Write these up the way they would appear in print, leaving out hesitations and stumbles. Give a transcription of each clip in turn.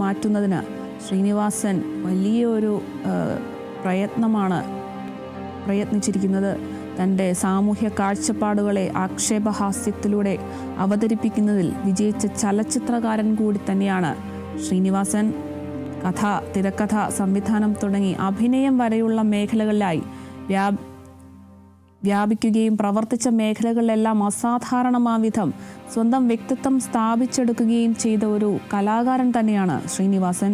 മാറ്റുന്നതിന് ശ്രീനിവാസൻ വലിയൊരു പ്രയത്നിച്ചിരിക്കുന്നത്. തൻ്റെ സാമൂഹ്യ കാഴ്ചപ്പാടുകളെ ആക്ഷേപഹാസ്യത്തിലൂടെ അവതരിപ്പിക്കുന്നതിൽ വിജയിച്ച ചലച്ചിത്രകാരൻ കൂടി തന്നെയാണ് ശ്രീനിവാസൻ. കഥ, തിരക്കഥ, സംവിധാനം തുടങ്ങി അഭിനയം വരെയുള്ള മേഖലകളിലായി വ്യാപിക്കുകയും പ്രവർത്തിച്ച മേഖലകളിലെല്ലാം അസാധാരണമാവിധം സ്വന്തം വ്യക്തിത്വം സ്ഥാപിച്ചെടുക്കുകയും ചെയ്ത ഒരു കലാകാരൻ തന്നെയാണ് ശ്രീനിവാസൻ.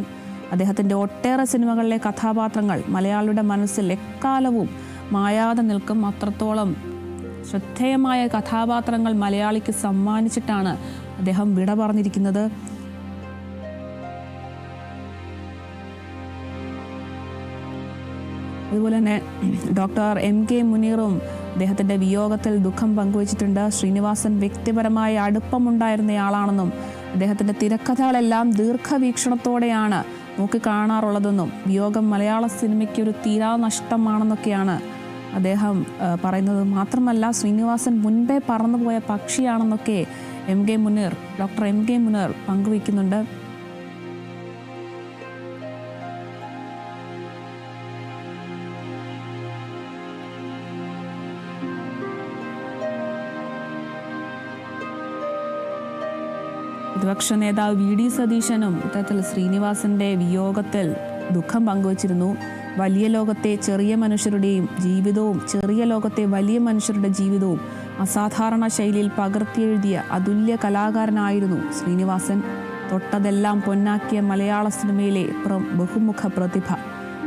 അദ്ദേഹത്തിൻ്റെ ഒട്ടേറെ സിനിമകളിലെ കഥാപാത്രങ്ങൾ മലയാളിയുടെ മനസ്സിൽ എക്കാലവും മായാതെ നിൽക്കും. അത്രത്തോളം ശ്രദ്ധേയമായ കഥാപാത്രങ്ങൾ മലയാളിക്ക് സമ്മാനിച്ചിട്ടാണ് അദ്ദേഹം വിട പറഞ്ഞിരിക്കുന്നത്. അതുപോലെ തന്നെ ഡോക്ടർ MK മുനീറും അദ്ദേഹത്തിൻ്റെ വിയോഗത്തിൽ ദുഃഖം പങ്കുവച്ചിട്ടുണ്ട്. ശ്രീനിവാസൻ വ്യക്തിപരമായ അടുപ്പമുണ്ടായിരുന്നയാളാണെന്നും അദ്ദേഹത്തിൻ്റെ തിരക്കഥകളെല്ലാം ദീർഘവീക്ഷണത്തോടെയാണ് നോക്കിക്കാണാറുള്ളതെന്നും വിയോഗം മലയാള സിനിമയ്ക്ക് ഒരു തീരാ നഷ്ടമാണെന്നൊക്കെയാണ് അദ്ദേഹം പറയുന്നത്. മാത്രമല്ല ശ്രീനിവാസൻ മുൻപേ പറന്നുപോയ പക്ഷിയാണെന്നൊക്കെ ഡോക്ടർ MK മുനീർ പങ്കുവയ്ക്കുന്നുണ്ട്. പ്രതിപക്ഷ നേതാവ് VD സതീശനും ഇത്തരത്തിൽ ശ്രീനിവാസന്റെ വിയോഗത്തിൽ ദുഃഖം പങ്കുവച്ചിരുന്നു. വലിയ ലോകത്തെ ചെറിയ മനുഷ്യരുടെയും ജീവിതവും ചെറിയ ലോകത്തെ വലിയ മനുഷ്യരുടെ ജീവിതവും അസാധാരണ ശൈലിയിൽ പകർത്തിയെഴുതിയ അതുല്യ കലാകാരനായിരുന്നു ശ്രീനിവാസൻ. തൊട്ടതെല്ലാം പൊന്നാക്കിയ മലയാള സിനിമയിലെ ബഹുമുഖ പ്രതിഭ.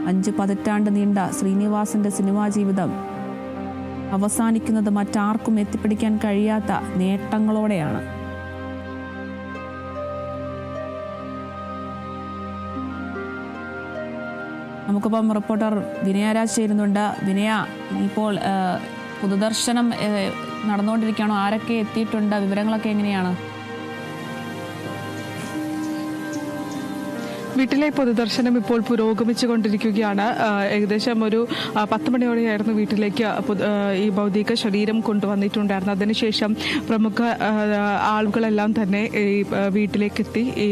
5 പതിറ്റാണ്ട് നീണ്ട ശ്രീനിവാസന്റെ സിനിമാ ജീവിതം അവസാനിക്കുന്നത് മറ്റാർക്കും എത്തിപ്പിടിക്കാൻ കഴിയാത്ത നേട്ടങ്ങളോടെയാണ്. നമുക്കിപ്പം റിപ്പോർട്ടർ വിനയരാജ് ചേരുന്നുണ്ട്. വിനയ, ഇപ്പോൾ പൊതുദർശനം നടന്നുകൊണ്ടിരിക്കുകയാണോ? ആരൊക്കെ എത്തിയിട്ടുണ്ട്? വിവരങ്ങളൊക്കെ എങ്ങനെയാണ്? വീട്ടിലെ പൊതുദർശനം ഇപ്പോൾ പുരോഗമിച്ചുകൊണ്ടിരിക്കുകയാണ്. ഏകദേശം ഒരു 10 മണിയോടെയായിരുന്നു വീട്ടിലേക്ക് ഈ ഭൗതിക ശരീരം കൊണ്ടുവന്നിട്ടുണ്ടായിരുന്നു. അതിനുശേഷം പ്രമുഖ ആളുകളെല്ലാം തന്നെ ഈ വീട്ടിലേക്ക് എത്തി ഈ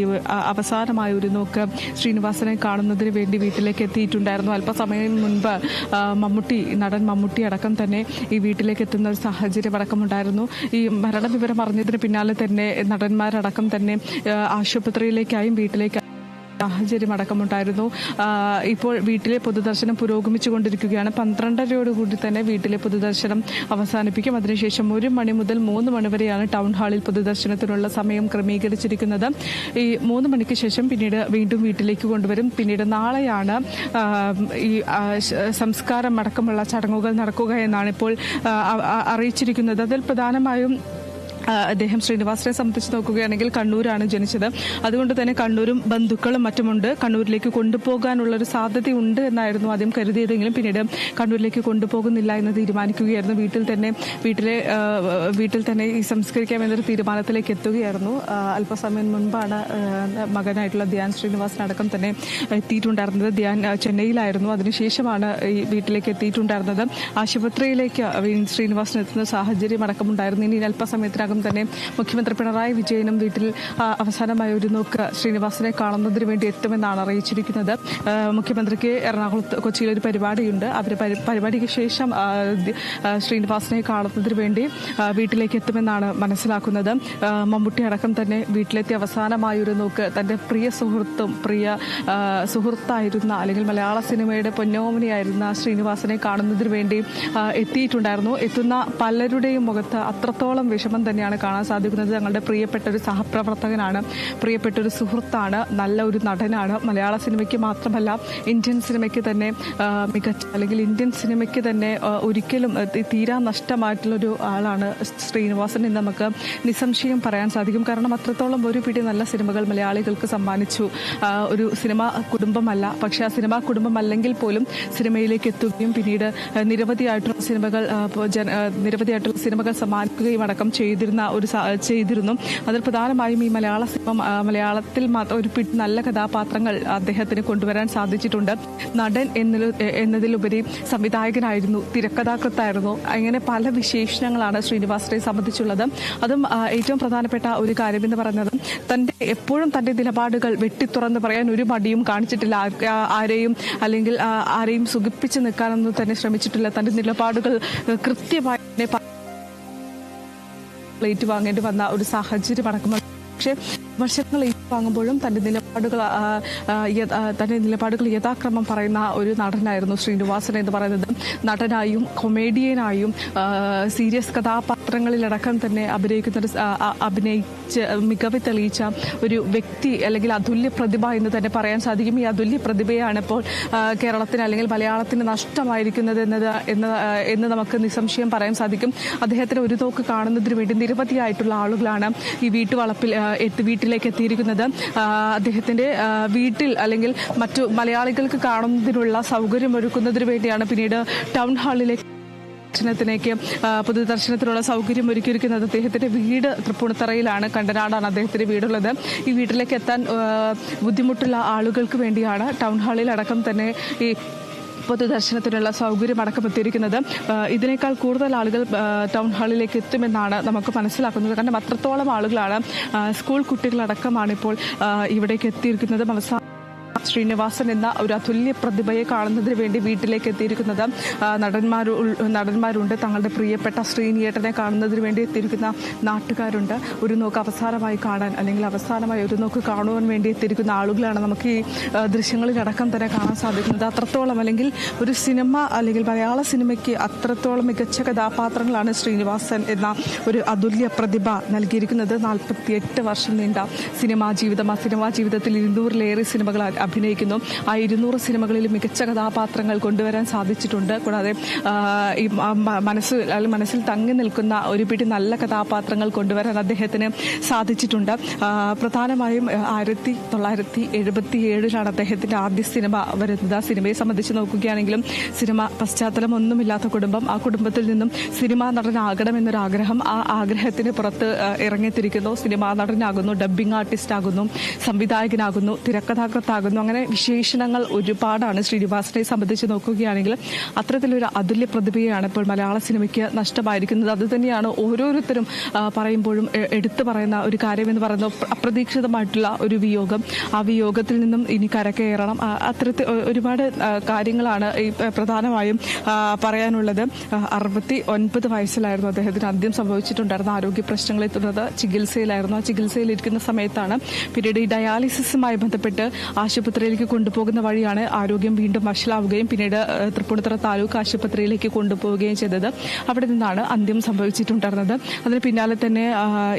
അവസാനമായ ഒരു നോക്ക് ശ്രീനിവാസനെ കാണുന്നതിന് വേണ്ടി വീട്ടിലേക്ക് എത്തിയിട്ടുണ്ടായിരുന്നു. അല്പസമയം മുൻപ് നടൻ മമ്മൂട്ടി അടക്കം തന്നെ ഈ വീട്ടിലേക്ക് എത്തുന്ന ഒരു സാഹചര്യം അടക്കമുണ്ടായിരുന്നു. ഈ മരണവിവരം അറിഞ്ഞതിന് പിന്നാലെ തന്നെ നടന്മാരടക്കം തന്നെ ആശുപത്രിയിലേക്കായും വീട്ടിലേക്ക് സാഹചര്യം അടക്കമുണ്ടായിരുന്നു. ഇപ്പോൾ വീട്ടിലെ പൊതുദർശനം പുരോഗമിച്ചുകൊണ്ടിരിക്കുകയാണ്. 12:30 തന്നെ വീട്ടിലെ പൊതുദർശനം അവസാനിപ്പിക്കും. അതിനുശേഷം 1 മണി മുതൽ 3 മണി വരെയാണ് ടൗൺ ഹാളിൽ പൊതുദർശനത്തിനുള്ള സമയം ക്രമീകരിച്ചിരിക്കുന്നത്. ഈ 3 മണിക്ക് ശേഷം പിന്നീട് വീണ്ടും വീട്ടിലേക്ക് കൊണ്ടുവരും. പിന്നീട് നാളെയാണ് ഈ സംസ്കാരം അടക്കമുള്ള ചടങ്ങുകൾ നടക്കുക എന്നാണ് ഇപ്പോൾ അറിയിച്ചിരിക്കുന്നത്. അതിൽ പ്രധാനമായും അദ്ദേഹം ശ്രീനിവാസനെ സംബന്ധിച്ച് നോക്കുകയാണെങ്കിൽ കണ്ണൂരാണ് ജനിച്ചത്. അതുകൊണ്ട് തന്നെ കണ്ണൂരും ബന്ധുക്കളും മറ്റുമുണ്ട്. കണ്ണൂരിലേക്ക് കൊണ്ടുപോകാനുള്ളൊരു സാധ്യതയുണ്ട് എന്നായിരുന്നു ആദ്യം കരുതിയതെങ്കിലും പിന്നീട് കണ്ണൂരിലേക്ക് കൊണ്ടുപോകുന്നില്ല എന്ന് തീരുമാനിക്കുകയായിരുന്നു. വീട്ടിൽ തന്നെ ഈ സംസ്കരിക്കാമെന്നൊരു തീരുമാനത്തിലേക്ക് എത്തുകയായിരുന്നു. അല്പസമയം മുൻപാണ് മകനായിട്ടുള്ള ധ്യാൻ ശ്രീനിവാസൻ അടക്കം തന്നെ എത്തിയിട്ടുണ്ടായിരുന്നത്. ധ്യാൻ ചെന്നൈയിലായിരുന്നു. അതിനുശേഷമാണ് ഈ വീട്ടിലേക്ക് എത്തിയിട്ടുണ്ടായിരുന്നത്. ആശുപത്രിയിലേക്ക് ശ്രീനിവാസൻ എത്തുന്ന സാഹചര്യം അടക്കമുണ്ടായിരുന്നു. ഇനി അല്പസമയത്തിനകം തന്നെ മുഖ്യമന്ത്രി പിണറായി വിജയനും വീട്ടിൽ അവസാനമായ ഒരു നോക്ക് ശ്രീനിവാസനെ കാണുന്നതിന് വേണ്ടി എത്തുമെന്നാണ് അറിയിച്ചിരിക്കുന്നത്. മുഖ്യമന്ത്രിക്ക് കൊച്ചിയിൽ ഒരു പരിപാടിയുണ്ട്. പരിപാടിക്ക് ശേഷം ശ്രീനിവാസനെ കാണുന്നതിന് വേണ്ടി വീട്ടിലേക്ക് എത്തുമെന്നാണ് മനസ്സിലാക്കുന്നത്. മമ്മൂട്ടി അടക്കം തന്നെ വീട്ടിലെത്തി അവസാനമായ ഒരു നോക്ക് തന്റെ പ്രിയ സുഹൃത്തായിരുന്ന അല്ലെങ്കിൽ മലയാള സിനിമയുടെ പൊന്നോമനിയായിരുന്ന ശ്രീനിവാസനെ കാണുന്നതിന് വേണ്ടി എത്തിയിട്ടുണ്ടായിരുന്നു. എത്തുന്ന പലരുടെയും മുഖത്ത് അത്രത്തോളം വിഷമം തന്നെയാണ് കാണാൻ സാധിക്കുന്നത്. ഞങ്ങളുടെ പ്രിയപ്പെട്ട ഒരു സഹപ്രവർത്തകനാണ്, പ്രിയപ്പെട്ട ഒരു സുഹൃത്താണ്, നല്ല ഒരു നടനാണ്. മലയാള സിനിമയ്ക്ക് മാത്രമല്ല ഇന്ത്യൻ സിനിമയ്ക്ക് തന്നെ മികച്ച അല്ലെങ്കിൽ ഇന്ത്യൻ സിനിമയ്ക്ക് തന്നെ ഒരിക്കലും തീരാ നഷ്ടമായിട്ടുള്ളൊരു ആളാണ് ശ്രീനിവാസൻ എന്ന് നമുക്ക് നിസ്സംശയം പറയാൻ സാധിക്കും. കാരണം അത്രത്തോളം ഒരു പിടി നല്ല സിനിമകൾ മലയാളികൾക്ക് സമ്മാനിച്ചു. ഒരു സിനിമാ കുടുംബമല്ല, പക്ഷെ ആ സിനിമാ കുടുംബമല്ലെങ്കിൽ പോലും സിനിമയിലേക്ക് എത്തുകയും പിന്നീട് നിരവധിയായിട്ടുള്ള സിനിമകൾ സമ്മാനിക്കുകയും അടക്കം ചെയ്തിരുന്നു ചെയ്തിരുന്നു. അതിൽ പ്രധാനമായും ഈ മലയാളത്തിൽ മാത്രം ഒരു നല്ല കഥാപാത്രങ്ങൾ അദ്ദേഹത്തിന് കൊണ്ടുവരാൻ സാധിച്ചിട്ടുണ്ട്. നടൻ എന്നതിലുപരി സംവിധായകനായിരുന്നു, തിരക്കഥാകൃത്തായിരുന്നു. അങ്ങനെ പല വിശേഷണങ്ങളാണ് ശ്രീനിവാസനെ സംബന്ധിച്ചുള്ളത്. അതും ഏറ്റവും പ്രധാനപ്പെട്ട ഒരു കാര്യം എന്ന് പറയുന്നത് എപ്പോഴും തന്റെ നിലപാടുകൾ വെട്ടിത്തുറന്ന് പറയാൻ ഒരു മടിയും കാണിച്ചിട്ടില്ല. ആരെയും സുഖിപ്പിച്ച് നിൽക്കാനൊന്നും തന്നെ ശ്രമിച്ചിട്ടില്ല. തന്റെ നിലപാടുകൾ കൃത്യമായി ഏറ്റുവാങ്ങേണ്ടി വന്ന ഒരു സാഹചര്യം അടക്കം. പക്ഷേ വർഷങ്ങൾ ഏറ്റുവാങ്ങുമ്പോഴും തന്റെ നിലപാടുകൾ യഥാക്രമം പറയുന്ന ഒരു നടനായിരുന്നു ശ്രീനിവാസൻ എന്ന് പറയുന്നത്. നടനായും കൊമേഡിയനായും സീരിയസ് കഥാപാത്രങ്ങളിലടക്കം തന്നെ അഭിനയിച്ച് മികവ് തെളിയിച്ച ഒരു വ്യക്തി, അല്ലെങ്കിൽ അതുല്യ പ്രതിഭ എന്ന് തന്നെ പറയാൻ സാധിക്കും. ഈ അതുല്യ പ്രതിഭയാണ് ഇപ്പോൾ കേരളത്തിന് അല്ലെങ്കിൽ മലയാളത്തിന് നഷ്ടമായിരിക്കുന്നത് എന്ന് നമുക്ക് നിസ്സംശയം പറയാൻ സാധിക്കും. അദ്ദേഹത്തിന് ഒരു നോക്ക് കാണുന്നതിന് വേണ്ടി നിരവധിയായിട്ടുള്ള ആളുകളാണ് ഈ വീട്ടിലേക്ക് എത്തിയിരിക്കുന്നത്. അദ്ദേഹത്തിന്റെ വീട്ടിൽ അല്ലെങ്കിൽ മറ്റു മലയാളികൾക്ക് കാണുന്നതിനുള്ള സൗകര്യം ഒരുക്കുന്നതിന് വേണ്ടിയാണ് പിന്നീട് ടൗൺ ഹാളിലേക്ക് പൊതുദർശനത്തിനുള്ള സൗകര്യം ഒരുക്കിയിരിക്കുന്നത്. അദ്ദേഹത്തിന്റെ വീട് തൃപ്പൂണിത്തറയിലാണ്, കണ്ടനാടാണ് അദ്ദേഹത്തിന്റെ വീടുള്ളത്. ഈ വീട്ടിലേക്ക് എത്താൻ ബുദ്ധിമുട്ടുള്ള ആളുകൾക്ക് വേണ്ടിയാണ് ടൗൺ ഹാളിൽ അടക്കം തന്നെ ഈ പൊതുദർശനത്തിനുള്ള സൗകര്യം അടക്കം എത്തിയിരിക്കുന്നത്. ഇതിനേക്കാൾ കൂടുതൽ ആളുകൾ ടൗൺ ഹാളിലേക്ക് എത്തുമെന്നാണ് നമുക്ക് മനസ്സിലാക്കുന്നത്. കാരണം അത്രത്തോളം ആളുകളാണ്, സ്കൂൾ കുട്ടികളടക്കമാണ് ഇപ്പോൾ ഇവിടേക്ക് എത്തിയിരിക്കുന്നത്. ശ്രീനിവാസൻ എന്ന ഒരു അതുല്യ പ്രതിഭയെ കാണുന്നതിന് വേണ്ടി വീട്ടിലേക്ക് എത്തിയിരിക്കുന്നത് നടന്മാരുണ്ട്, തങ്ങളുടെ പ്രിയപ്പെട്ട ശ്രീനിയേട്ടനെ കാണുന്നതിന് വേണ്ടി എത്തിയിരിക്കുന്ന നാട്ടുകാരുണ്ട്. ഒരു നോക്ക് അവസാനമായി കാണാൻ, അല്ലെങ്കിൽ അവസാനമായി ഒരു നോക്ക് കാണുവാൻ വേണ്ടി എത്തിയിരിക്കുന്ന ആളുകളാണ് നമുക്ക് ഈ ദൃശ്യങ്ങളിലടക്കം തന്നെ കാണാൻ സാധിക്കുന്നത്. അത്രത്തോളം, അല്ലെങ്കിൽ ഒരു സിനിമ, അല്ലെങ്കിൽ മലയാള സിനിമയ്ക്ക് അത്രത്തോളം മികച്ച കഥാപാത്രങ്ങളാണ് ശ്രീനിവാസൻ എന്ന ഒരു അതുല്യ പ്രതിഭ നൽകിയിരിക്കുന്നത്. 48 വർഷം നീണ്ട സിനിമാ ജീവിതം. ആ സിനിമാ ജീവിതത്തിൽ 200-ലേറെ സിനിമകൾ അഭിനയിക്കുന്നു. ആ 200 സിനിമകളിൽ മികച്ച കഥാപാത്രങ്ങൾ കൊണ്ടുവരാൻ സാധിച്ചിട്ടുണ്ട്. കൂടാതെ ഈ മനസ്സിൽ തങ്ങി നിൽക്കുന്ന ഒരു പിടി നല്ല കഥാപാത്രങ്ങൾ കൊണ്ടുവരാൻ അദ്ദേഹത്തിന് സാധിച്ചിട്ടുണ്ട്. പ്രധാനമായും 1977 അദ്ദേഹത്തിന്റെ ആദ്യ സിനിമ വരുന്നത്. ആ സിനിമയെ സംബന്ധിച്ച് നോക്കുകയാണെങ്കിലും സിനിമ പശ്ചാത്തലം ഒന്നുമില്ലാത്ത കുടുംബം, ആ കുടുംബത്തിൽ നിന്നും സിനിമാ നടനാകണമെന്നൊരാഗ്രഹം, ആ ആഗ്രഹത്തിന് പുറത്ത് ഇറങ്ങിത്തിരിക്കുന്നു. സിനിമാ നടനാകുന്നു, ഡബ്ബിംഗ് ആർട്ടിസ്റ്റ് ആകുന്നു, സംവിധായകനാകുന്നു, തിരക്കഥാകൃത്താകുന്നു. അങ്ങനെ വിശേഷണങ്ങൾ ഒരുപാടാണ് ശ്രീനിവാസനെ സംബന്ധിച്ച് നോക്കുകയാണെങ്കിൽ. അത്തരത്തിലൊരു അതുല്യ പ്രതിഭയാണ് ഇപ്പോൾ മലയാള സിനിമയ്ക്ക് നഷ്ടമായിരിക്കുന്നത്. അത് തന്നെയാണ് ഓരോരുത്തരും പറയുമ്പോഴും എടുത്തു പറയുന്ന ഒരു കാര്യം എന്ന് പറയുന്നത് അപ്രതീക്ഷിതമായിട്ടുള്ള ഒരു വിയോഗം. ആ വിയോഗത്തിൽ നിന്നും ഇനി കരകയറണം. അത്തരത്തിൽ ഒരുപാട് കാര്യങ്ങളാണ് ഈ പ്രധാനമായും പറയാനുള്ളത്. 69 വയസ്സിലായിരുന്നു അദ്ദേഹത്തിന് അന്ത്യം സംഭവിച്ചിട്ടുണ്ടായിരുന്ന. ആരോഗ്യ പ്രശ്നങ്ങളെ തുടർന്ന് ചികിത്സയിലായിരുന്നു. ആ ചികിത്സയിലിരിക്കുന്ന സമയത്താണ് പിന്നീട് ഈ ഡയാലിസിസുമായി ബന്ധപ്പെട്ട് ആശുപത്രിയിലേക്ക് കൊണ്ടുപോകുന്ന വഴിയാണ് ആരോഗ്യം വീണ്ടും വഷളാവുകയും പിന്നീട് തൃപ്പൂണിത്തുറ താലൂക്ക് ആശുപത്രിയിലേക്ക് കൊണ്ടുപോവുകയും ചെയ്തത്. അവിടെ നിന്നാണ് അന്ത്യം സംഭവിച്ചിട്ടുണ്ടായിരുന്നത്. അതിന് പിന്നാലെ തന്നെ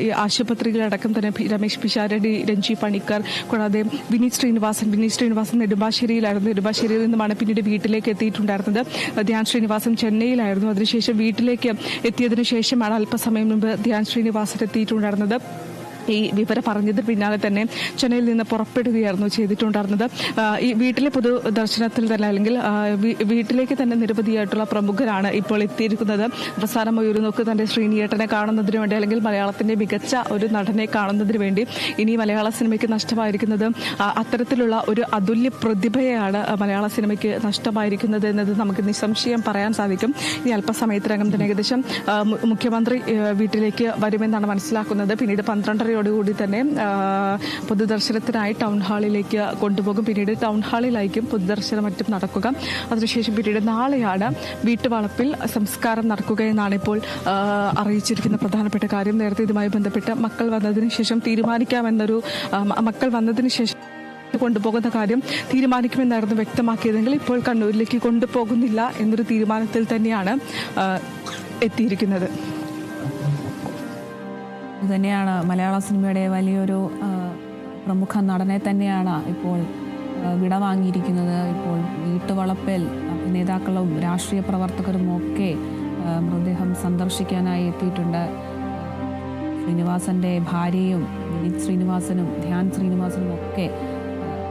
ഈ ആശുപത്രികളടക്കം തന്നെ രമേശ് പിഷാരടി, രഞ്ജി പണിക്കർ, കൂടാതെ വിനീത് ശ്രീനിവാസൻ നെടുമ്പാശ്ശേരിയിലായിരുന്നു. നെടുമ്പാശ്ശേരിയിൽ നിന്നുമാണ് പിന്നീട് വീട്ടിലേക്ക് എത്തിയിട്ടുണ്ടായിരുന്നത്. ധ്യാൻ ശ്രീനിവാസൻ ചെന്നൈയിലായിരുന്നു. അതിനുശേഷം വീട്ടിലേക്ക് എത്തിയതിനു ശേഷമാണ് അല്പസമയം മുമ്പ് ധ്യാൻ ശ്രീനിവാസൻ എത്തിയിട്ടുണ്ടായിരുന്നത്. ഈ വിവരം പറഞ്ഞതിന് പിന്നാലെ തന്നെ ചെന്നൈയിൽ നിന്ന് പുറപ്പെടുകയായിരുന്നു ചെയ്തിട്ടുണ്ടായിരുന്നത്. ഈ വീട്ടിലെ പൊതുദർശനത്തിൽ തന്നെ, അല്ലെങ്കിൽ വീട്ടിലേക്ക് തന്നെ നിരവധിയായിട്ടുള്ള പ്രമുഖരാണ് ഇപ്പോൾ എത്തിയിരിക്കുന്നത്. അവസാനമായി ഒരു നോക്ക് തന്റെ ശ്രീനിയേട്ടനെ കാണുന്നതിന് വേണ്ടി, അല്ലെങ്കിൽ മലയാളത്തിന്റെ മികച്ച ഒരു നടനെ കാണുന്നതിന് വേണ്ടി. ഇനി മലയാള സിനിമയ്ക്ക് നഷ്ടമായിരിക്കുന്നത് അത്തരത്തിലുള്ള ഒരു അതുല്യ പ്രതിഭയാണ് മലയാള സിനിമയ്ക്ക് നഷ്ടമായിരിക്കുന്നത് എന്നത് നമുക്ക് നിസ്സംശയം പറയാൻ സാധിക്കും. ഇനി അല്പസമയത്തിനകം തന്നെ ഏകദേശം മുഖ്യമന്ത്രി വീട്ടിലേക്ക് വരുമെന്നാണ് മനസ്സിലാക്കുന്നത്. പിന്നീട് 12:30 തന്നെ പൊതുദർശനത്തിനായി ടൗൺ ഹാളിലേക്ക് കൊണ്ടുപോകും. പിന്നീട് ടൗൺ ഹാളിലായിരിക്കും പൊതുദർശനം മറ്റും നടക്കുക. അതിനുശേഷം പിന്നീട് നാളെയാണ് വീട്ടുവളപ്പിൽ സംസ്കാരം നടക്കുക എന്നാണ് ഇപ്പോൾ അറിയിച്ചിരിക്കുന്ന പ്രധാനപ്പെട്ട കാര്യം. നേരത്തെ ഇതുമായി ബന്ധപ്പെട്ട് മക്കൾ വന്നതിന് ശേഷം കൊണ്ടുപോകുന്ന കാര്യം തീരുമാനിക്കുമെന്നായിരുന്നു വ്യക്തമാക്കിയതെങ്കിൽ ഇപ്പോൾ കണ്ണൂരിലേക്ക് കൊണ്ടുപോകുന്നില്ല എന്നൊരു തീരുമാനത്തിൽ തന്നെയാണ് എത്തിയിരിക്കുന്നത്. ഇതുതന്നെയാണ് മലയാള സിനിമയുടെ വലിയൊരു പ്രമുഖ നടനെ തന്നെയാണ് ഇപ്പോൾ വിടവാങ്ങിയിരിക്കുന്നത്. ഇപ്പോൾ വീട്ടുവളപ്പിൽ നേതാക്കളും രാഷ്ട്രീയ പ്രവർത്തകരും ഒക്കെ മൃതദേഹം സന്ദർശിക്കാനായി എത്തിയിട്ടുണ്ട്. ശ്രീനിവാസന്റെ ഭാര്യയും വിനീത് ശ്രീനിവാസനും ധ്യാൻ ശ്രീനിവാസനും ഒക്കെ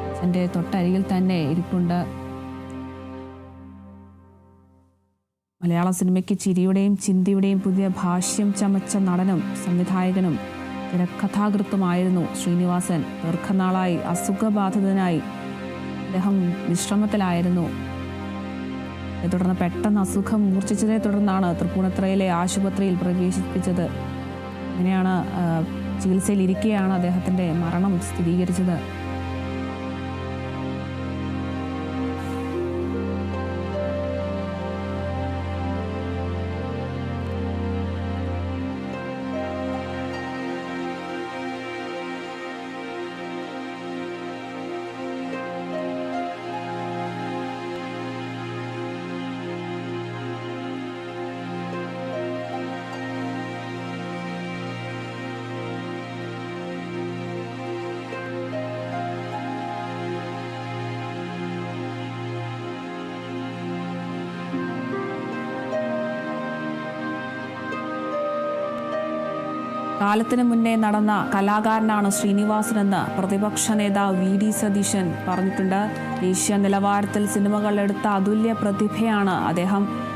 അച്ഛൻ്റെ തൊട്ടരികിൽ തന്നെ ഇരിപ്പുണ്ട്. മലയാള സിനിമയ്ക്ക് ചിരിയുടെയും ചിന്തയുടെയും പുതിയ ഭാഷ്യം ചമച്ച നടനും സംവിധായകനും തിരക്കഥാകൃത്തുമായിരുന്നു ശ്രീനിവാസൻ. ദീർഘനാളായി അസുഖബാധിതനായി അദ്ദേഹം വിശ്രമത്തിലായിരുന്നു. തുടർന്ന് പെട്ടെന്ന് അസുഖം മൂർച്ഛിച്ചതിനെ തുടർന്നാണ് തൃപ്പൂണിത്തുറയിലെ ആശുപത്രിയിൽ പ്രവേശിപ്പിച്ചത്. അങ്ങനെയാണ് ചികിത്സയിലിരിക്കെയാണ് അദ്ദേഹത്തിൻ്റെ മരണം സ്ഥിരീകരിച്ചത്. കാലത്തിന് മുന്നേ നടന്ന കലാകാരനാണ് ശ്രീനിവാസനെന്ന് പ്രതിപക്ഷ നേതാവ് വി ഡി സതീശൻ പറഞ്ഞിട്ടുണ്ട്. ദേശീയ നിലവാരത്തിൽ സിനിമകൾ എടുത്ത അതുല്യ പ്രതിഭയാണ് അദ്ദേഹം.